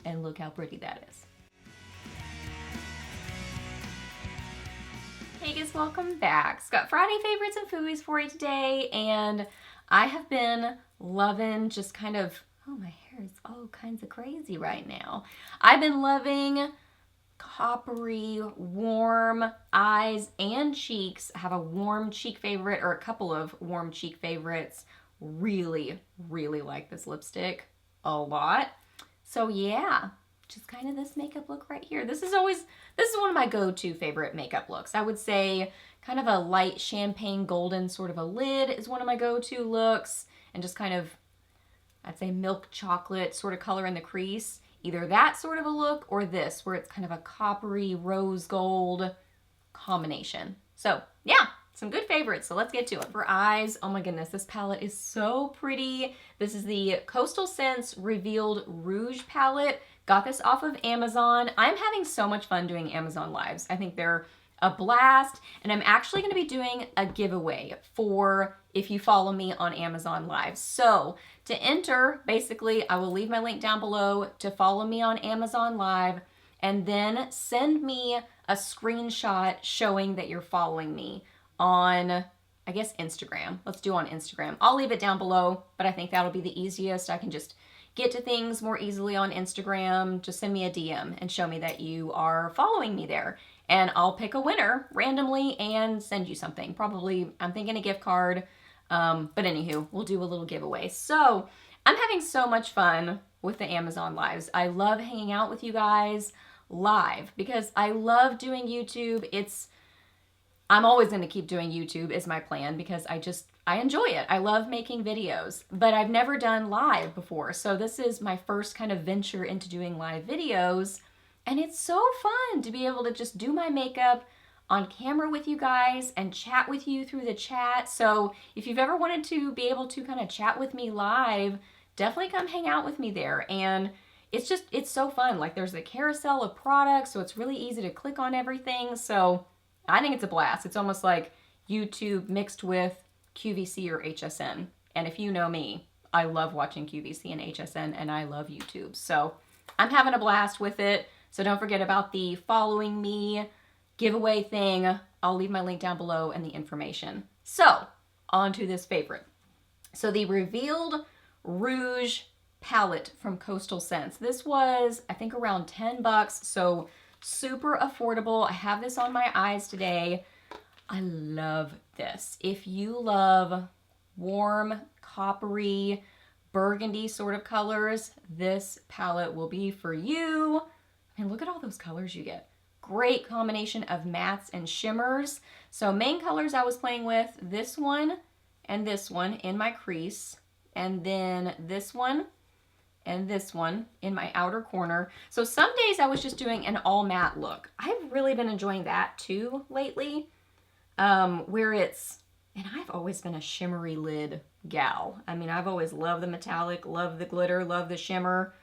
and look how pretty that is. Hey guys, welcome back. It's got Friday favorites and Fooeys for you today, and I have been loving just kind of, oh, my hair is all kinds of crazy right now. I've been loving coppery, warm eyes and cheeks. I have a warm cheek favorite, or a couple of warm cheek favorites. Really, really like this lipstick a lot. So yeah, just kind of this makeup look right here. This is one of my go-to favorite makeup looks. I would say kind of a light champagne golden sort of a lid is one of my go-to looks, and just kind of, I'd say milk chocolate sort of color in the crease. Either that sort of a look or this, where it's kind of a coppery rose gold combination. So yeah, some good favorites. So let's get to it. For eyes, oh my goodness, this palette is so pretty. This is the Coastal Scents Revealed Rouge palette. Got this off of Amazon. I'm having so much fun doing Amazon Lives. I think they're a blast, and I'm actually going to be doing a giveaway for if you follow me on Amazon Live. So to enter, basically, I will leave my link down below to follow me on Amazon Live, and then send me a screenshot showing that you're following me on, I guess, Instagram. Let's do on Instagram. I'll leave it down below, but I think that'll be the easiest. I can just get to things more easily on Instagram. Just send me a DM and show me that you are following me there, and I'll pick a winner randomly and send you something. Probably, I'm thinking a gift card, but anywho, we'll do a little giveaway. So I'm having so much fun with the Amazon Lives. I love hanging out with you guys live because I love doing YouTube. I'm always going to keep doing YouTube is my plan, because I enjoy it. I love making videos, but I've never done live before. So this is my first kind of venture into doing live videos, and it's so fun to be able to just do my makeup on camera with you guys and chat with you through the chat. So if you've ever wanted to be able to kind of chat with me live, definitely come hang out with me there. And it's so fun. Like, there's a carousel of products, so it's really easy to click on everything. So I think it's a blast. It's almost like YouTube mixed with QVC or HSN. And if you know me, I love watching QVC and HSN, and I love YouTube. So I'm having a blast with it. So don't forget about the following me giveaway thing. I'll leave my link down below and the information. So on to this favorite. So the Revealed Rouge palette from Coastal Scents. This was, I think, around 10 bucks. So super affordable. I have this on my eyes today. I love this. If you love warm, coppery, burgundy sort of colors, this palette will be for you. And look at all those colors you get. Great combination of mattes and shimmers. So main colors I was playing with, this one and this one in my crease, and then this one and this one in my outer corner. So some days I was just doing an all matte look. I've really been enjoying that too lately, where it's, and I've always been a shimmery lid gal. I mean, I've always loved the metallic, love the glitter, love the shimmer,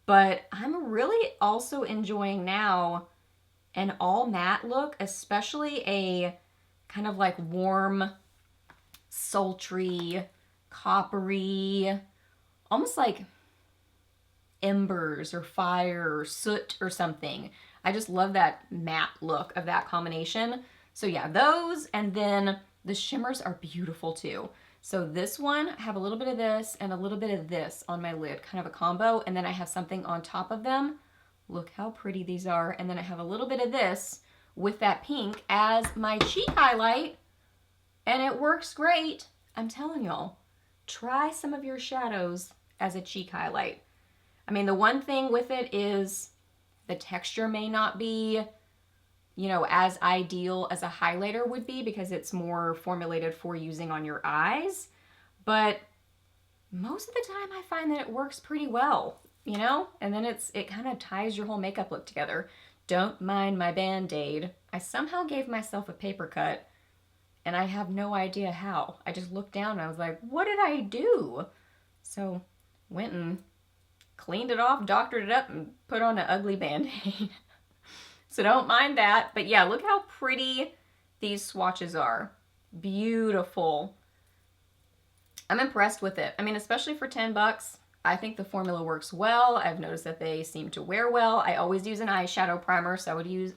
but I'm really also enjoying now an all matte look, especially a kind of like warm, sultry, coppery, almost like embers or fire or soot or something. I just love that matte look of that combination. So yeah, those, and then the shimmers are beautiful too. So this one, I have a little bit of this and a little bit of this on my lid, kind of a combo, and then I have something on top of them. Look how pretty these are. And then I have a little bit of this with that pink as my cheek highlight, and it works great. I'm telling y'all, try some of your shadows as a cheek highlight. I mean, the one thing with it is the texture may not be, you know, as ideal as a highlighter would be, because it's more formulated for using on your eyes. But most of the time I find that it works pretty well, you know? And then it kind of ties your whole makeup look together. Don't mind my Band-Aid. I somehow gave myself a paper cut, and I have no idea how. I just looked down and I was like, what did I do? So went and cleaned it off, doctored it up, and put on an ugly Band-Aid. So don't mind that. But yeah, look how pretty these swatches are. Beautiful. I'm impressed with it. I mean, especially for 10 bucks, I think the formula works well. I've noticed that they seem to wear well. I always use an eyeshadow primer, so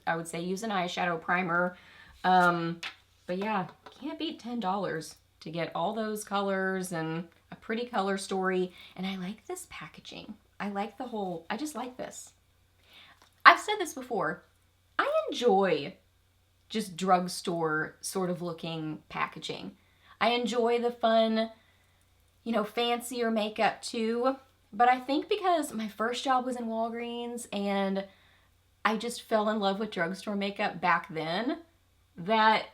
I would say use an eyeshadow primer. But yeah, can't beat $10 to get all those colors and a pretty color story. And I like this packaging. I like I just like this. I've said this before. I enjoy just drugstore sort of looking packaging. I enjoy the fun, you know, fancier makeup too. But I think because my first job was in Walgreens and I just fell in love with drugstore makeup back then, that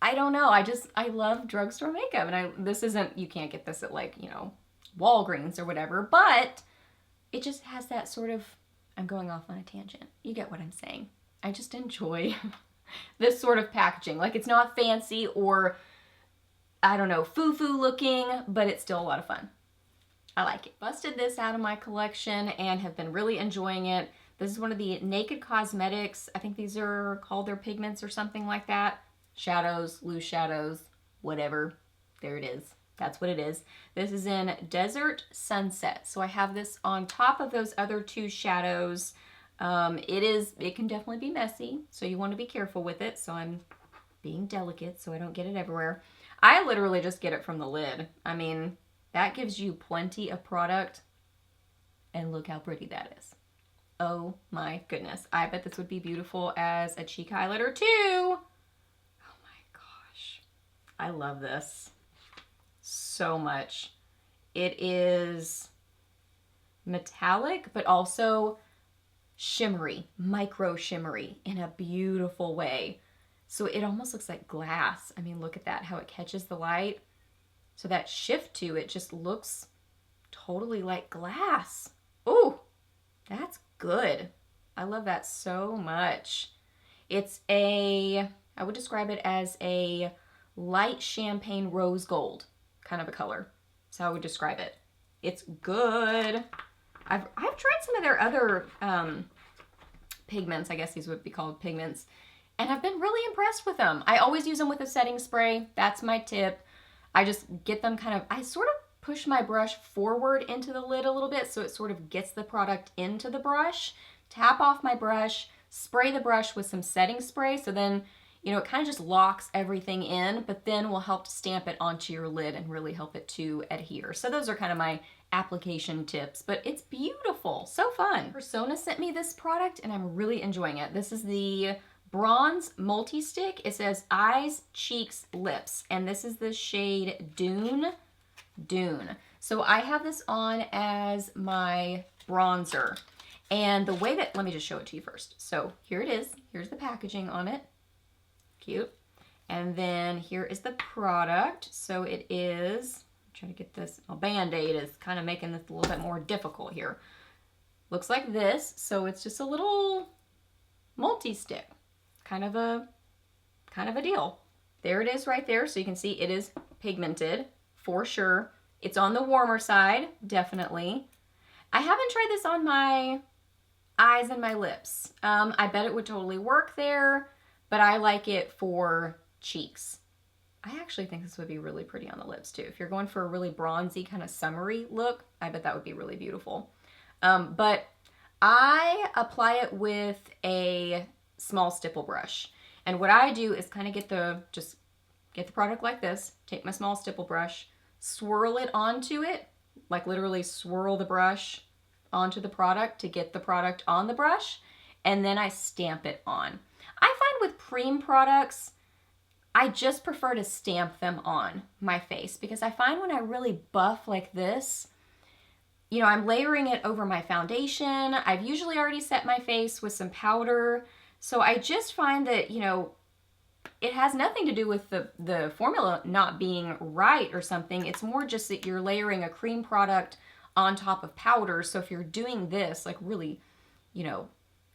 I don't know, I love drugstore makeup. And this isn't, you can't get this at like, you know, Walgreens or whatever, but it just has that sort of, I'm going off on a tangent. You get what I'm saying. I just enjoy this sort of packaging. Like, it's not fancy or, I don't know, foo-foo looking, but it's still a lot of fun. I like it. Busted this out of my collection and have been really enjoying it. This is one of the Naked Cosmetics. I think these are called their pigments or something like that. Shadows, loose shadows, whatever. There it is. That's what it is. This is in Desert Sunset. So I have this on top of those other two shadows. It can definitely be messy, so you want to be careful with it. So I'm being delicate so I don't get it everywhere. I literally just get it from the lid. I mean, that gives you plenty of product, and look how pretty that is. Oh my goodness. I bet this would be beautiful as a cheek highlighter too. Oh my gosh. I love this so much. It is metallic, but also shimmery, micro shimmery in a beautiful way. So it almost looks like glass. I mean, look at that, how it catches the light. So that shift to it just looks totally like glass. Ooh, that's good. I love that so much. I would describe it as a light champagne rose gold kind of a color. That's how I would describe it. It's good. I've tried some of their other pigments. I guess these would be called pigments. And I've been really impressed with them. I always use them with a setting spray. That's my tip. I just get them I sort of push my brush forward into the lid a little bit so it sort of gets the product into the brush. Tap off my brush, spray the brush with some setting spray, so then, you know, it kind of just locks everything in, but then will help to stamp it onto your lid and really help it to adhere. So those are kind of my application tips, but it's beautiful, so fun. Persona sent me this product and I'm really enjoying it. This is the Bronze Multi-Stick. It says eyes, cheeks, lips, and this is the shade Dune. So I have this on as my bronzer. And the way that, let me just show it to you first. So here it is. Here's the packaging on it. Cute. And then here is the product. So it is, I'm trying to get this, Band-Aid is kind of making this a little bit more difficult here. Looks like this. So it's just a little multi-stick. Kind of a deal. There it is right there. So you can see it is pigmented for sure. It's on the warmer side, definitely. I haven't tried this on my eyes and my lips. I bet it would totally work there, but I like it for cheeks. I actually think this would be really pretty on the lips too. If you're going for a really bronzy kind of summery look, I bet that would be really beautiful. But I apply it with a small stipple brush. And what I do is kind of get the product like this, take my small stipple brush, swirl it onto it, like literally swirl the brush onto the product to get the product on the brush, and then I stamp it on. I find with cream products, I just prefer to stamp them on my face because I find when I really buff like this, you know, I'm layering it over my foundation. I've usually already set my face with some powder. So I just find that, you know, it has nothing to do with the formula not being right or something. It's more just that you're layering a cream product on top of powder. So if you're doing this, like really, you know,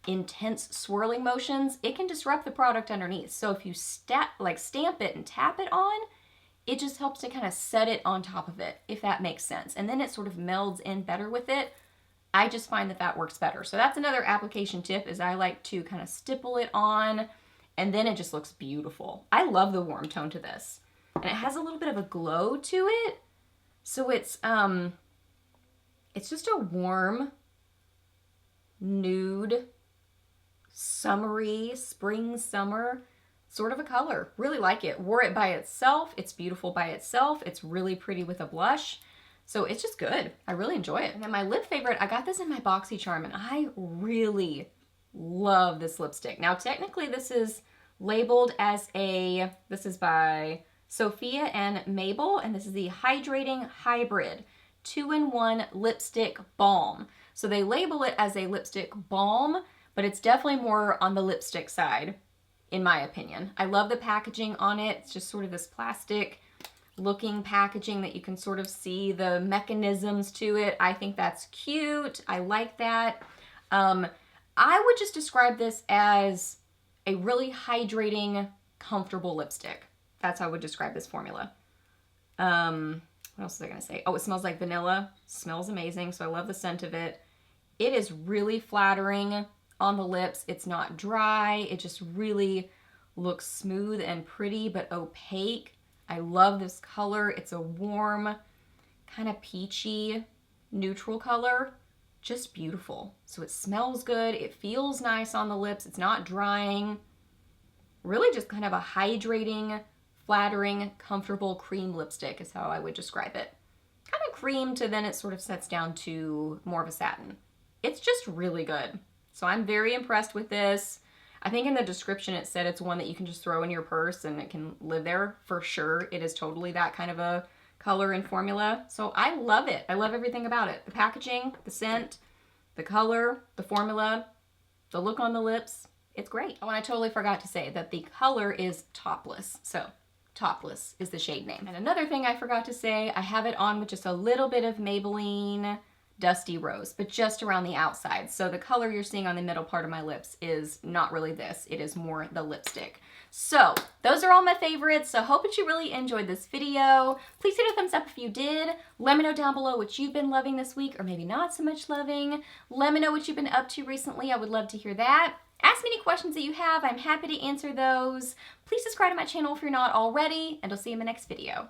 intense swirling motions, it can disrupt the product underneath. So if you stamp it and tap it on, it just helps to kind of set it on top of it, if that makes sense. And then it sort of melds in better with it. I just find that that works better. So that's another application tip, is I like to kind of stipple it on, and then it just looks beautiful. I love the warm tone to this. And it has a little bit of a glow to it. So it's It's just a warm, nude, summery, spring, summer sort of a color. Really like it. Wore it by itself. It's beautiful by itself. It's really pretty with a blush. So it's just good. I really enjoy it. And then my lip favorite, I got this in my BoxyCharm, and I really love this lipstick. Now, technically this is labeled as this is by Sophia and Mabel, and this is the Hydrating Hybrid 2-in-1 Lipstick Balm. So they label it as a lipstick balm, but it's definitely more on the lipstick side, in my opinion. I love the packaging on it. It's just sort of this plastic looking packaging that you can sort of see the mechanisms to it. I think that's cute. I like that. I would just describe this as a really hydrating, comfortable lipstick. That's how I would describe this formula. What else was I gonna say? Oh, it smells like vanilla. Smells amazing, so I love the scent of it. It is really flattering on the lips. It's not dry. It just really looks smooth and pretty, but opaque. I love this color. It's a warm, kind of peachy, neutral color. Just beautiful. So it smells good. It feels nice on the lips. It's not drying. Really just kind of a hydrating, flattering, comfortable cream lipstick is how I would describe it. Kind of cream to then it sort of sets down to more of a satin. It's just really good. So I'm very impressed with this. I think in the description it said it's one that you can just throw in your purse and it can live there for sure. It is totally that kind of a color and formula. So I love it. I love everything about it. The packaging, the scent, the color, the formula, the look on the lips. It's great. Oh, and I totally forgot to say that the color is Topless. So Topless is the shade name. And another thing I forgot to say, I have it on with just a little bit of Maybelline Dusty Rose, but just around the outside. So the color you're seeing on the middle part of my lips is not really this. It is more the lipstick. So those are all my favorites. So hope that you really enjoyed this video. Please hit a thumbs up if you did. Let me know down below what you've been loving this week, or maybe not so much loving. Let me know what you've been up to recently. I would love to hear that. Ask me any questions that you have. I'm happy to answer those. Please subscribe to my channel if you're not already, and I'll see you in the next video.